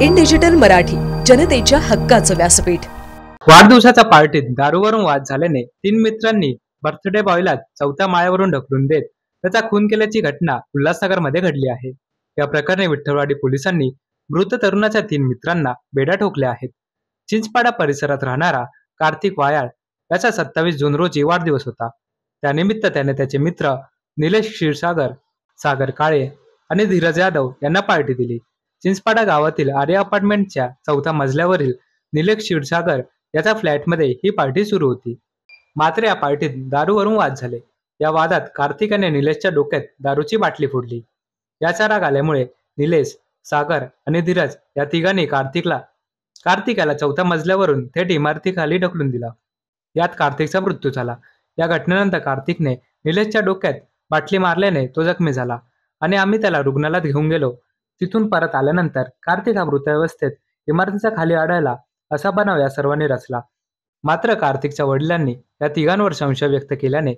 In digital Marathi, जनतेच्या हक्काचं व्यासपीठ। वाढदिवसाच्या पार्टीत दारूवरून वाद झाल्याने 3 मित्रांनी बर्थडे बॉयला 4थ्या माळ्यावरून ढकलून देत त्याचा खून केल्याची घटना उल्हासनगरमध्ये घडली आहे। या प्रकरणी विठ्ठलवाडी पोलिसांनी मृत तरुणाच्या 3 मित्रांना बेड्या ठोकल्या आहेत। चिंचपाडा परिसरात राहणारा कार्तिक वायाळ याचा 27 जून रोजी वाढदिवस होता। त्यानिमित्त त्याने त्याचे मित्र निलेश क्षीरसागर, सागर काळे आणि धीरज यादव यांना पार्टी दिली। चिंचपाडा गावातील आर्य अपार्टमेंटच्या 4थ्या मजल्यावरील निलेश क्षीरसागर याच्या फ्लॅटमध्ये ही पार्टी सुरू होती। मात्र या पार्टीत दारूवरून वाद झाले। या वादात कार्तिकाने निलेशच्या डोक्यात दारूची बाटली फोडली। याचा राग आल्यामुळे निलेश, सागर आणि धीरज या तिघांनी कार्तिकाला 4थ्या मजल्यावरून थेट इमारतीखाली ढकलून दिला। यात कार्तिकचा मृत्यू झाला। या घटनेनंतर कार्तिकने निलेशच्या डोक्यात बाटली मारल्याने तो जखमी झाला आणि आम्ही त्याला रुग्णालयात घेऊन गेलो। तिथून परत आल्यानंतर कार्तिक हा मृतावस्थेत इमारतीच्या खाली आढळला असा बनाव या सर्वांनी रचला। मात्र कार्तिकच्या वडिलांनी या तिघांवर संशय व्यक्त केल्याने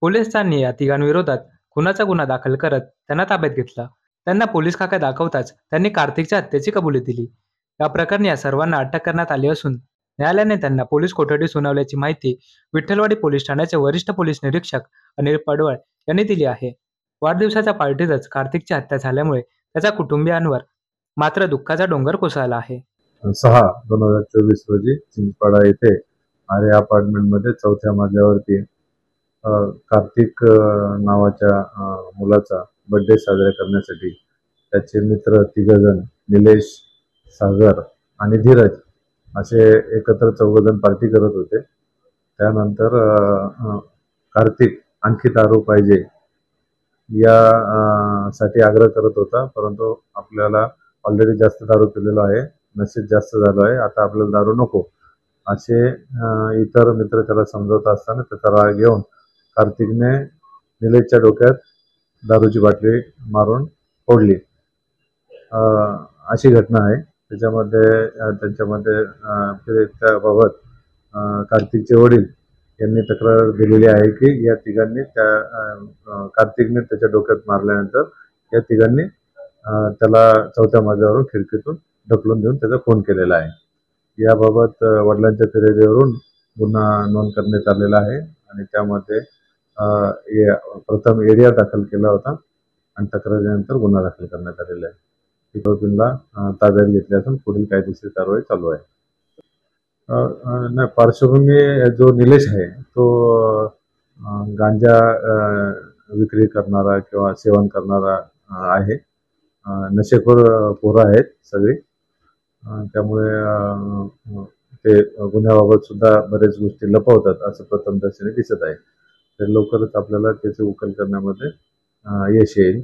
पोलिसांनी या तिघांविरोधात खुनाचा गुन्हा दाखल करत त्यांना ताब्यात घेतलं। त्यांना पोलीस खाका दाखवताच त्यांनी कार्तिकच्या हत्येची कबुली दिली। या प्रकरणी या सर्वांना अटक करण्यात आली असून न्यायालयाने त्यांना पोलीस कोठडी सुनावल्याची माहिती विठ्ठलवाडी पोलीस ठाण्याचे वरिष्ठ पोलीस निरीक्षक अनिल पडवळ यांनी दिली आहे। वाढदिवसाच्या पार्टीतच कार्तिकची हत्या झाल्यामुळे त्याच्या कुटुंबियांवर मात्र दुःखाचा डोंगर कोसळला आहे। 6/2024 रोजी चिंचपाडा येथे आर्य अपार्टमेंटमध्ये 4थ्या मजल्यावरती कार्तिक नावाच्या मुलाचा बर्थडे साजरा करण्यासाठी त्याचे मित्र 3 जण निलेश, सागर आणि धीरज असे एकत्र 4 जण पार्टी करत होते। त्यानंतर कार्तिक आणखी दारू पाहिजे या साठी आग्रह करत होता, परंतु आपल्याला ऑलरेडी जास्त दारू पिलेलो आहे, नशेत जास्त झालो आहे, आता आपल्याला दारू नको असे इतर मित्र त्याला समजवत असताना त्याचा राग घेऊन कार्तिकने निलेशच्या डोक्यात दारूची बाटली मारून फोडली। अशी घटना आहे। त्यांच्यामध्ये त्याबाबत कार्तिकचे वडील यांनी तक्रार दिलेली आहे की या तिघांनी कार्तिकने त्याच्या डोक्यात मारल्यानंतर या तिघांनी त्याला 4थ्या मजल्यावरून खिडकीतून ढकलून देऊन त्याचा खून केलेला आहे। याबाबत वडिलांच्या फिर्यादीवरून गुन्हा नोंद करण्यात आलेला आहे आणि त्यामध्ये प्रथम एरिया दाखल केला होता आणि तक्रारीनंतर गुन्हा दाखल करण्यात आलेला आहे। आरोपींना ताब्यात घेतले असून पुढील कायदेशीर कारवाई चालू आहे। नाही, पार्श्वभूमी जो निलेश आहे तो गांजा विक्री करणारा किंवा सेवन करणारा आहे। नशेखोर पोरं आहेत सगळी, त्यामुळे ते गुन्ह्याबाबत सुद्धा बरेच गोष्टी लपवतात असं प्रथमदर्शनी दिसत आहे। तर लवकरच आपल्याला त्याची उकल करण्यामध्ये यश येईल।